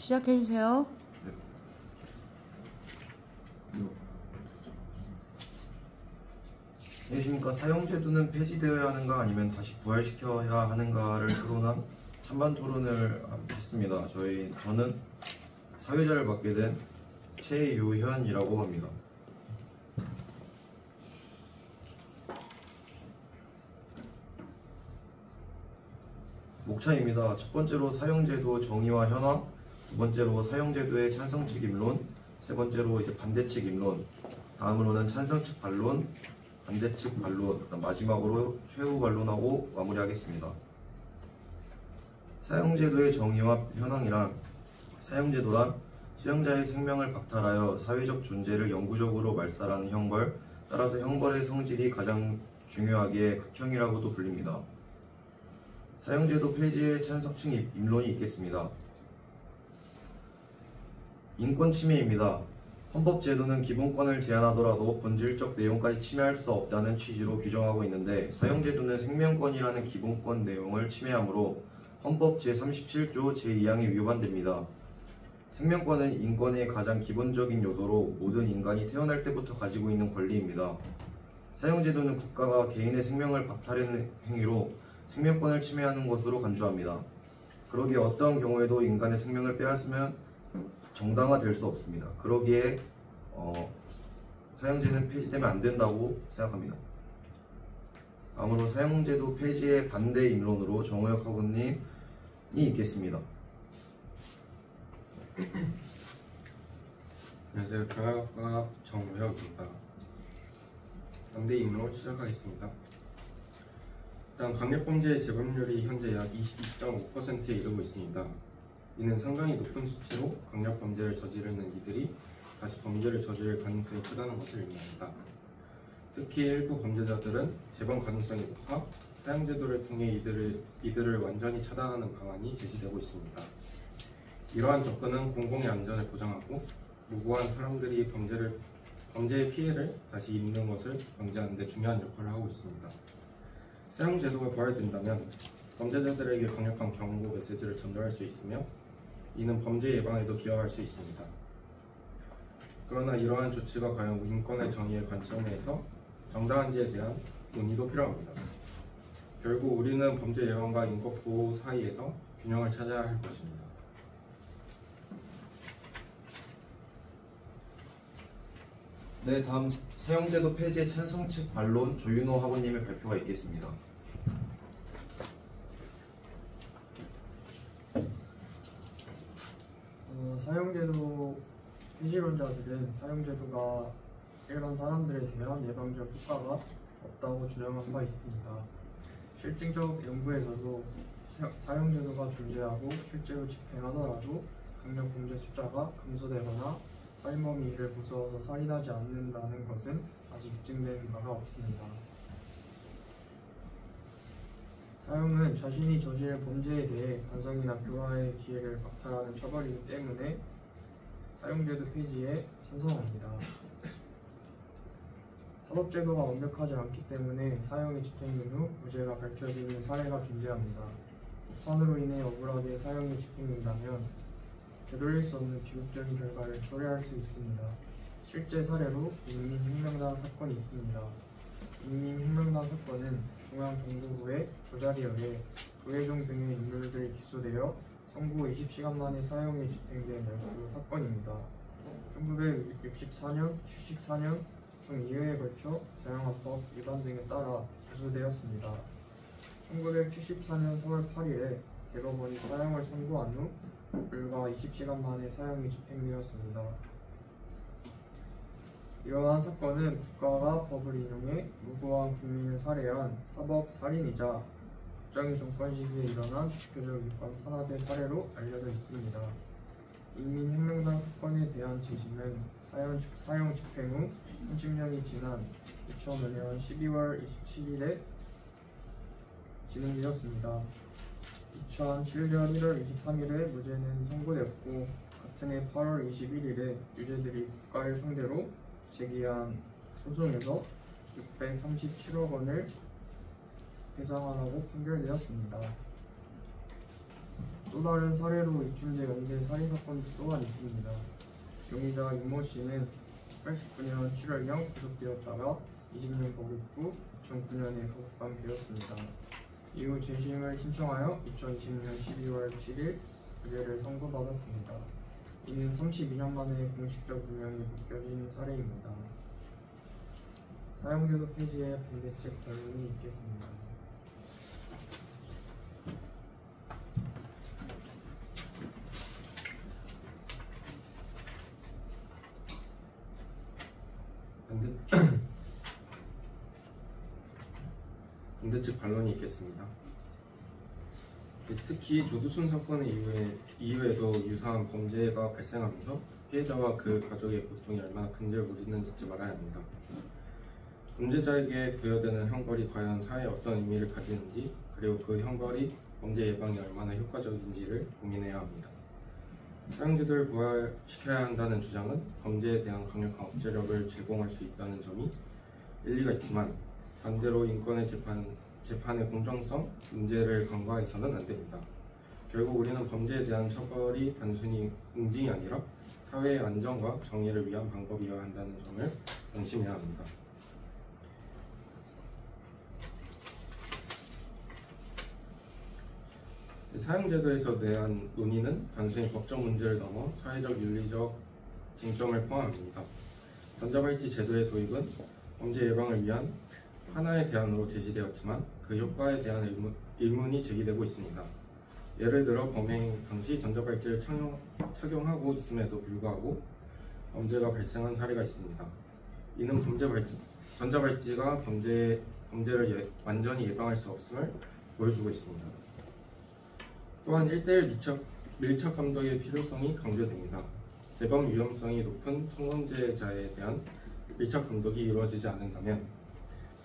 시작해주세요. 안녕하십니까. 사형제도는 폐지되어야 하는가 아니면 다시 부활시켜야 하는가를 토론한 찬반 토론을 했습니다. 저는 사회자를 맡게 된 최요현이라고 합니다. 목차입니다. 첫 번째로 사형제도 정의와 현황, 두 번째로 사형제도의 찬성 측 입론, 세 번째로 반대 측 입론, 다음으로는 찬성 측 반론, 반대 측 반론, 마지막으로 최후 반론하고 마무리하겠습니다. 사형제도의 정의와 현황이란, 사형제도란 수형자의 생명을 박탈하여 사회적 존재를 영구적으로 말살하는 형벌, 따라서 형벌의 성질이 가장 중요하기에 극형이라고도 불립니다. 사형제도 폐지의 찬성 측 입론이 있겠습니다. 인권 침해입니다. 헌법제도는 기본권을 제한하더라도 본질적 내용까지 침해할 수 없다는 취지로 규정하고 있는데, 사형제도는 생명권이라는 기본권 내용을 침해하므로 헌법 제37조 제2항에 위반됩니다. 생명권은 인권의 가장 기본적인 요소로 모든 인간이 태어날 때부터 가지고 있는 권리입니다. 사형제도는 국가가 개인의 생명을 박탈하는 행위로 생명권을 침해하는 것으로 간주합니다. 그러기에 어떠한 경우에도 인간의 생명을 빼앗으면 정당화될 수 없습니다. 그러기에 사형제는 폐지되면 안 된다고 생각합니다. 다음으로 사형제도 폐지의 반대 입론으로 정우혁 학우님이 있겠습니다. 안녕하세요. 경영학과 정우혁입니다. 반대 입론 시작하겠습니다. 일단 강력범죄의 재범률이 현재 약 22.5%에 이르고 있습니다. 이는 상당히 높은 수치로 강력범죄를 저지르는 이들이 다시 범죄를 저지를 가능성이 크다는 것을 의미합니다. 특히 일부 범죄자들은 재범 가능성이 높아 사형제도를 통해 이들을 완전히 차단하는 방안이 제시되고 있습니다. 이러한 접근은 공공의 안전을 보장하고 무고한 사람들이 범죄의 피해를 다시 입는 것을 방지하는 데 중요한 역할을 하고 있습니다. 사형제도가 부활된다면 범죄자들에게 강력한 경고 메시지를 전달할 수 있으며 이는 범죄 예방에도 기여할 수 있습니다. 그러나 이러한 조치가 과연 인권의 정의의 관점에서 정당한지에 대한 논의도 필요합니다. 결국 우리는 범죄 예방과 인권 보호 사이에서 균형을 찾아야 할 것입니다. 네, 다음 사형제도 폐지의 찬성 측 반론 조윤호 학우님의 발표가 있겠습니다. 사형제도 폐지론자들은 사형제도가 일반 사람들에 대한 예방적 효과가 없다고 주장한 바 있습니다. 실증적 연구에서도 사형제도가 존재하고 실제로 집행하더라도 강력범죄 숫자가 감소되거나 살인범이 이를 무서워서 살인하지 않는다는 것은 아직 입증된 바가 없습니다. 사형은 자신이 저지른 범죄에 대해 반성이나 교화의 기회를 박탈하는 처벌이기 때문에 사형제도 폐지에 찬성합니다. 사법제도가 완벽하지 않기 때문에 사형이 집행된 후 무죄가 밝혀지는 사례가 존재합니다. 폭탄으로 인해 억울하게 사형이 집행된다면 되돌릴 수 없는 비극적인 결과를 초래할 수 있습니다. 실제 사례로 인민혁명당 사건이 있습니다. 인민혁명당 사건은 중앙정보부의 조작에 의해 조혜종 등의 인물들이 기소되어 선고 20시간 만에 사형이 집행된 그 사건입니다. 1964년, 74년 중 2회에 걸쳐 다양한 법 위반 등에 따라 기소되었습니다. 1974년 3월 8일에 대법원이 사형을 선고한 후 불과 20시간 만에 사형이 집행되었습니다. 이러한 사건은 국가가 법을 인용해 무고한 국민을 살해한 사법 살인이자 국정의 정권 시기에 일어난 대표적 이권 탄압의 사례로 알려져 있습니다. 인민혁명당 사건에 대한 재심은 사형 집행 후 30년이 지난 2005년 12월 27일에 진행되었습니다. 2007년 1월 23일에 무죄는 선고되었고 같은 해 8월 21일에 유죄들이 국가를 상대로 제기한 소송에서 637억 원을 배상하라고 판결되었습니다. 또 다른 사례로 이춘재 연쇄 살인 사건 또한 있습니다. 용의자 윤모 씨는 89년 7월경 구속되었다가 20년 복역 후 2009년에 복방되었습니다. 이후 재심을 신청하여 2020년 12월 7일 무죄를 선고받았습니다. 이는 32년 만에 공식적 유명이 벗겨진 사례입니다. 사형제도 폐지에 반대책 결론이 있겠습니다. 반대측 반론이 있겠습니다. 특히 조두순 사건 이후에도 유사한 범죄가 발생하면서 피해자와 그 가족의 고통이 얼마나 근절무리는지 잊지 말아야 합니다. 범죄자에게 부여되는 형벌이 과연 사회에 어떤 의미를 가지는지, 그리고 그 형벌이 범죄 예방에 얼마나 효과적인지를 고민해야 합니다. 사형제도를 부활시켜야 한다는 주장은 범죄에 대한 강력한 억제력을 제공할 수 있다는 점이 일리가 있지만, 반대로 인권의 재판의 공정성 문제를 간과해서는 안 됩니다. 결국 우리는 범죄에 대한 처벌이 단순히 응징이 아니라 사회의 안정과 정의를 위한 방법이어야 한다는 점을 명심해야 합니다. 사형제도에서 대한 논의는 단순히 법적 문제를 넘어 사회적 윤리적 쟁점을 포함합니다. 전자발찌 제도의 도입은 범죄 예방을 위한 하나의 대안으로 제시되었지만 그 효과에 대한 의문이 제기되고 있습니다. 예를 들어 범행 당시 전자발찌를 착용하고 있음에도 불구하고 범죄가 발생한 사례가 있습니다. 이는 전자발찌가 범죄를 완전히 예방할 수 없음을 보여주고 있습니다. 또한 1:1 밀착 감독의 필요성이 강조됩니다. 재범 위험성이 높은 성범죄자에 대한 밀착 감독이 이루어지지 않는다면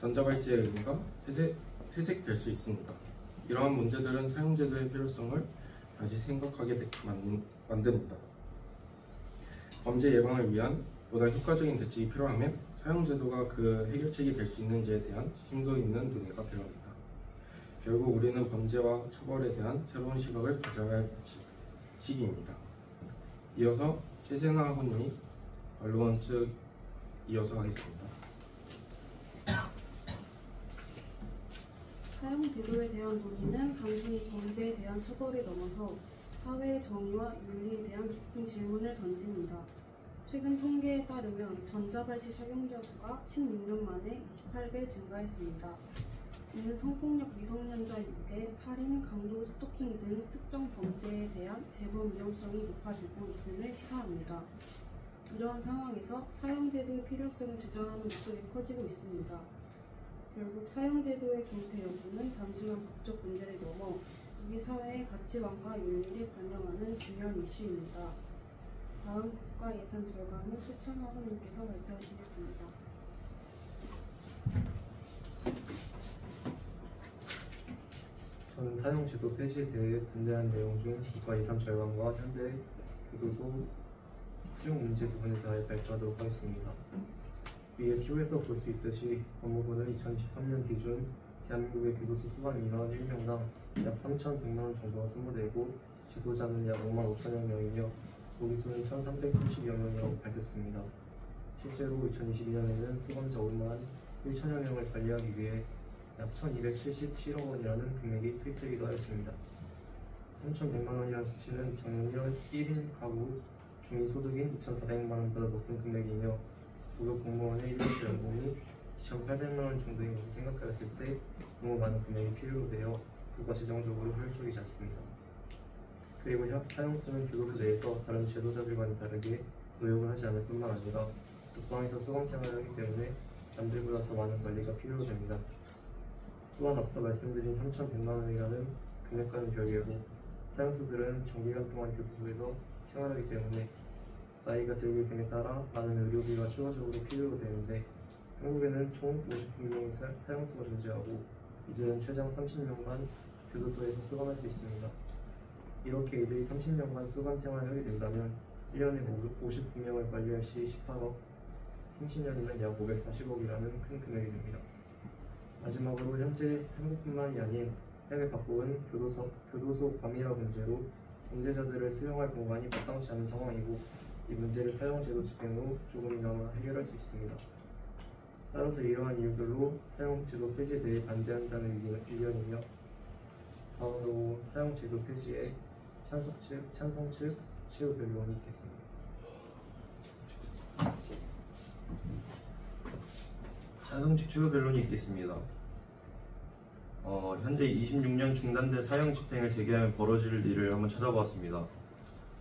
전자발찌의 의미가 퇴색될 수 있습니다. 이러한 문제들은 사형제도의 필요성을 다시 생각하게 만듭니다. 범죄 예방을 위한 보다 효과적인 대책이 필요하면 사형제도가 그 해결책이 될 수 있는지에 대한 심도 있는 논의가 필요합니다. 결국 우리는 범죄와 처벌에 대한 새로운 시각을 가져야 할 시기입니다. 이어서 최세나 학우님이 반론 측 이어서 하겠습니다. 사형제도에 대한 논의는 단순히 범죄에 대한 처벌을 넘어서 사회의 정의와 윤리에 대한 깊은 질문을 던집니다. 최근 통계에 따르면 전자발찌 착용자 수가 16년 만에 28배 증가했습니다. 이는 성폭력 미성년자 유괴, 살인, 강도, 스토킹 등 특정 범죄에 대한 재범 위험성이 높아지고 있음을 시사합니다. 이러한 상황에서 사형제도의 필요성을 주장하는 목소리가 커지고 있습니다. 결국 사형제도의 존재 여부는 단순한 법적 문제를 넘어 우리 사회의 가치관과 윤리를 반영하는 중요한 이슈입니다. 다음 국가예산 절감은 수찬 학우님께서 발표하시겠습니다. 저는 사형제도 폐지에 대해 반대하는 내용 중 국가예산 절감과 현대 교도소 수용 문제 부분에 대해 발표하도록 하겠습니다. 위에 팁에서 볼 수 있듯이 법무부는 2023년 기준 대한민국의 교도소 수감 인원 1명당 약 3,100만 원 정도가 소모되고 지도자는 약 5만 5천여 명이며 모기수는 1,330여 명이라고 밝혔습니다. 실제로 2022년에는 수감자 5만 1천여 명을 관리하기 위해 약 1,277억 원이라는 금액이 투입되기도 하였습니다. 3,100만 원이라는 수치는 작년 1인 가구 중위소득인 2,400만 원보다 높은 금액이며 무급 공무원의 1년치 연봉이 2,800만 원 정도인 것을 생각하였을 때 너무 많은 금액이 필요로 되어 국가 재정적으로 효율적이지 않습니다. 그리고 사형수는 교도소 내에서 다른 제도자들과는 다르게 노역을 하지 않을 뿐만 아니라 독방에서 수감 생활을 하기 때문에 남들보다 더 많은 관리가 필요로 됩니다. 또한 앞서 말씀드린 3,100만 원이라는 금액과는 별개로 사형수들은 장기간 동안 교도소에서 생활하기 때문에 나이가 들기 됨에 따라 많은 의료비가 추가적으로 필요로 되는데 한국에는 총 59명의 사형수가 존재하고 이들은 최장 30년간 교도소에서 수감할 수 있습니다. 이렇게 이들이 30년간 수감 생활을 하게 된다면 1년에 59명을 관리할 시 18억, 30년이면 약 540억이라는 큰 금액이 됩니다. 마지막으로 현재 한국뿐만이 아닌 해외 각국은 교도소 과밀화 문제로 범죄자들을 수용할 공간이 마땅치 않은 상황이고 이 문제를 사형제도 집행 후 조금이나마 해결할 수 있습니다. 따라서 이러한 이유들로 사형제도 폐지에 대해 반대한다는 의견이며 다음으로 사형제도 폐지에 찬성 측 최후 변론이 있겠습니다. 찬성 측 추후 변론이 있겠습니다. 현재 26년 중단된 사형 집행을 재개하면 벌어질 일을 한번 찾아보았습니다.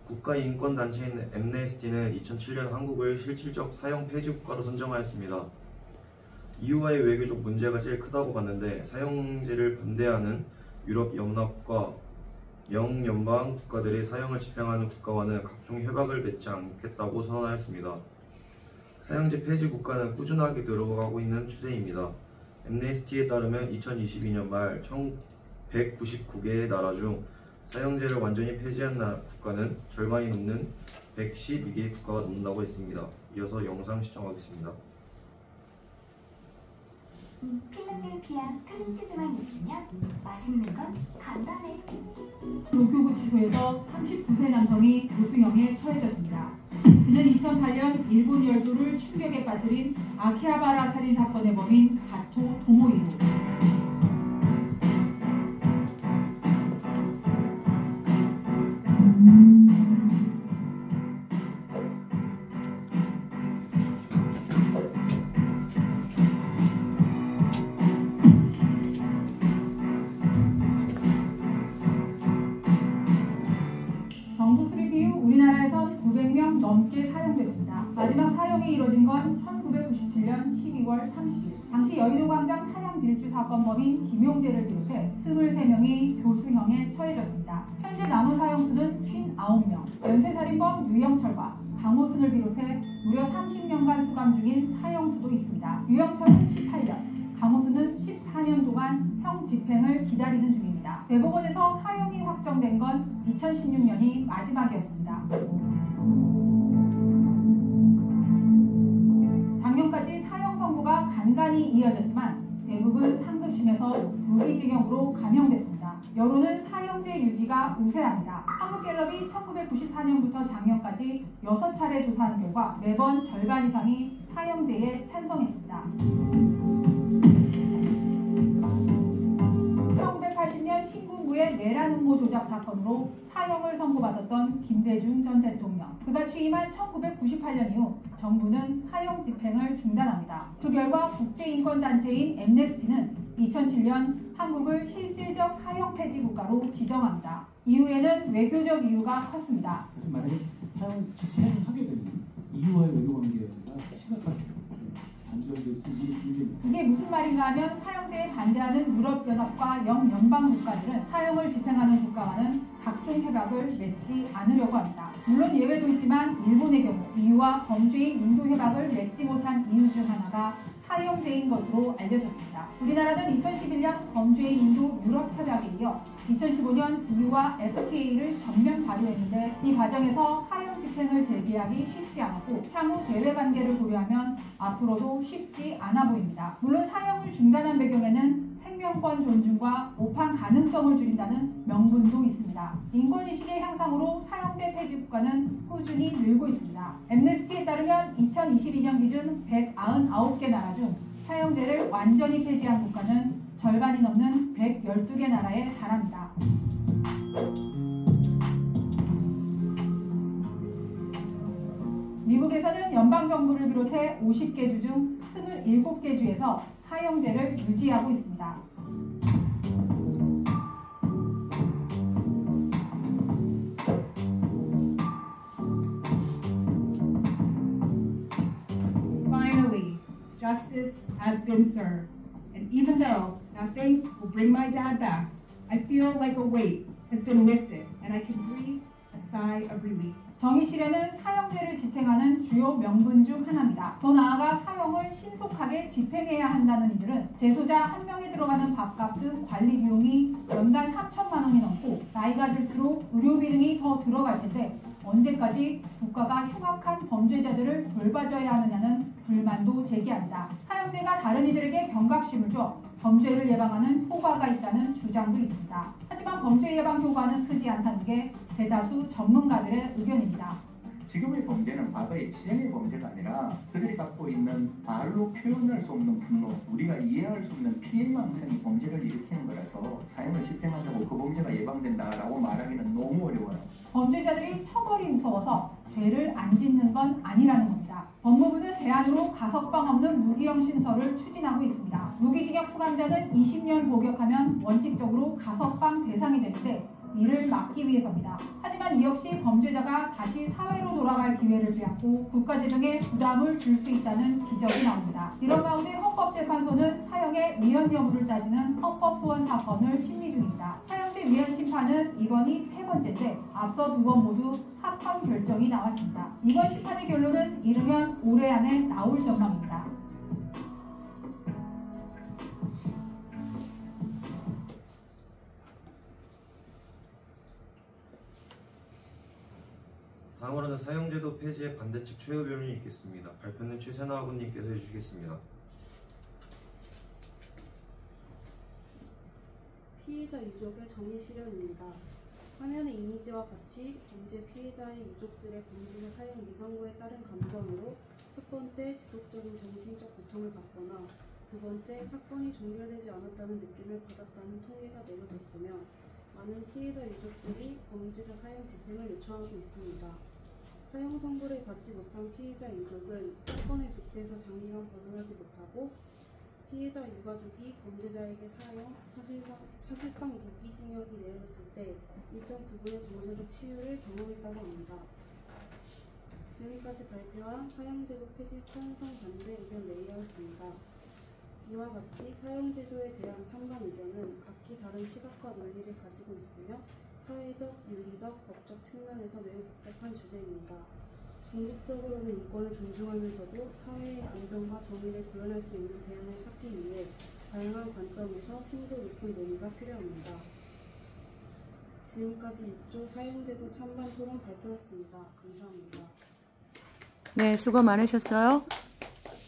국가인권단체인 엠네스티는 2007년 한국을 실질적 사형 폐지 국가로 선정하였습니다. 이유와의 외교적 문제가 제일 크다고 봤는데 사형제를 반대하는 유럽연합과 영연방 국가들이 사형을 집행하는 국가와는 각종 협약을 맺지 않겠다고 선언하였습니다. 사형제 폐지 국가는 꾸준하게 늘어가고 있는 추세입니다. 엠네스티에 따르면 2022년 말 199개의 나라 중 사형제를 완전히 폐지한 국가는 절반이 넘는 112개의 국가가 넘는다고 했습니다. 이어서 영상 시청하겠습니다. 필라델피아 크림치즈만 있으면 맛있는 건 간단해. 도쿄구치소에서 39세 남성이 교수형에 처해졌습니다. 그는 2008년 일본 열도를 충격에 빠뜨린 아키하바라 살인 사건의 범인 가토 토모이로. 정부 수립 이후 우리나라에선 900명 넘게 사형됐습니다. 마지막 사형이 이뤄진 건 1997년 12월 30일. 당시 여의도광장 차량 질주 사건 범인 김용재를 비롯해 23명이 교수형에 처해졌습니다. 현재 남은 사형수는 59명. 연쇄살인범 유영철과 강호순을 비롯해 무려 30년간 수감 중인 사형수도 있습니다. 유영철은 18년, 강호순은 14년 동안 형 집행을 기다리는 중입니다. 대법원에서 사형이 확정된 건 2016년이 마지막이었습니다. 작년까지 사형 선고가 간간히 이어졌지만 대부분 상급심에서 무기징역으로 감형됐습니다. 여론은 사형제 유지가 우세합니다. 한국갤럽이 1994년부터 작년까지 6차례 조사한 결과 매번 절반 이상이 사형제에 찬성했습니다. 1980년 신군부의 내란 음모 조작 사건으로 사형을 선고받았던 김대중 전 대통령. 그가 취임한 1998년 이후 정부는 사형 집행을 중단합니다. 그 결과 국제인권단체인 엠네스티는 2007년 한국을 실질적 사형 폐지 국가로 지정합니다. 이후에는 외교적 이유가 컸습니다. 그래서 만약에 사형 집행하게 되면 이유와의 외교 관계가 심각한 단절될 수 있는 문제입니다. 이게 무슨 말인가 하면 사형제에 반대하는 유럽연합과 영연방 국가들은 사형을 집행하는 국가와는 각종 협약을 맺지 않으려고 합니다. 물론 예외도 있지만 일본의 경우 이유와 범죄인 인도 협약을 맺지 못한 이유 중 하나가 사형제인 것으로 알려졌습니다. 우리나라는 2011년 범죄인 인도 유럽 협약에 이어 2015년 EU와 FTA를 전면 발효했는데 이 과정에서 사형 집행을 재개하기 쉽지 않았고 향후 대외관계를 고려하면 앞으로도 쉽지 않아 보입니다. 물론 사형을 중단한 배경에는 생명권 존중과 오판 가능성을 줄인다는 명분도 있습니다. 인권의식의 향상으로 사형제 폐지 국가는 꾸준히 늘고 있습니다. 엠네스티에 따르면 2022년 기준 199개 나라 중 사형제를 완전히 폐지한 국가는 절반이 넘는 112개 나라에 달합니다. 미국에서는 연방정부를 비롯해 50개 주 중 27개 주에서 사형제를 유지하고 있습니다. Finally, justice has been served. And even though nothing will bring my dad back, I feel like a weight has been lifted and I can breathe a sigh of relief. 정의 실현은 사형제를 지탱하는 주요 명분 중 하나입니다. 더 나아가 사형을 신속하게 집행해야 한다는 이들은 재소자 한 명에 들어가는 밥값 등 관리 비용이 연간 3천만 원이 넘고 나이가 들수록 의료비 등이 더 들어갈 텐데 언제까지 국가가 흉악한 범죄자들을 돌봐줘야 하느냐는 불만도 제기합니다. 사형제가 다른 이들에게 경각심을 줘 범죄를 예방하는 효과가 있다는 주장도 있습니다. 하지만 범죄 예방 효과는 크지 않다는 게 대다수 전문가들의 의견입니다. 지금의 범죄는 과거의 지형의 범죄가 아니라 그들이 갖고 있는 말로 표현할 수 없는 분노, 우리가 이해할 수 없는 피해망상이 범죄를 일으키는 거라서 사형을 집행한다고 그 범죄가 예방된다라고 말하기는 너무 어려워요. 범죄자들이 처벌이 무서워서 죄를 안 짓는 건 아니라는 겁니다. 법무부는 대안으로 가석방 없는 무기형 신설을 추진하고 있습니다. 무기징역 수감자는 20년 복역하면 원칙적으로 가석방 대상이 되는데 이를 막기 위해서입니다. 하지만 이 역시 범죄자가 다시 사회로 돌아갈 기회를 빼앗고 국가 재정에 부담을 줄 수 있다는 지적이 나옵니다. 이런 가운데 헌법재판소는 사형의 위헌 여부를 따지는 헌법소원 사건을 심리 중입니다. 사형제 위헌 심판은 이번이 3번째인데 앞서 2번 모두 합헌 결정이 나왔습니다. 이번 심판의 결론은 이르면 올해 안에 나올 전망입니다. 다음으로는 사형제도 폐지의 반대측 최후 변론이 있겠습니다. 발표는 최세나 학우님께서 해주시겠습니다. 피해자 유족의 정의 실현입니다. 화면의 이미지와 같이 범죄 피해자의 유족들의 범죄 사형 미성고에 따른 감정으로 첫 번째 지속적인 정신적 고통을 받거나 두 번째 사건이 종결되지 않았다는 느낌을 받았다는 통계가 내려졌으며 많은 피해자 유족들이 범죄자 사형 집행을 요청하고 있습니다. 사형 선고를 받지 못한 피해자 유족은 사건의 늪에서 장기간 벗어나지 못하고 피해자 유가족이 범죄자에게 사형, 사실상 무기징역이 내려졌을 때 일정 부분의 정서적 치유를 경험했다고 합니다. 지금까지 발표한 사형제도 폐지 찬성 반대 의견 레이아웃입니다. 이와 같이 사형제도에 대한 찬반 의견은 각기 다른 시각과 논리를 가지고 있으며 사회적, 윤리적, 법적 측면에서 매우 복잡한 주제입니다. 궁극적으로는 인권을 존중하면서도 사회의 안정과 정의를 구현할 수 있는 대안을 찾기 위해 다양한 관점에서 심도 높은 논의가 필요합니다. 지금까지 6조 사형제도 찬반 토론 발표였습니다. 감사합니다. 네, 수고 많으셨어요.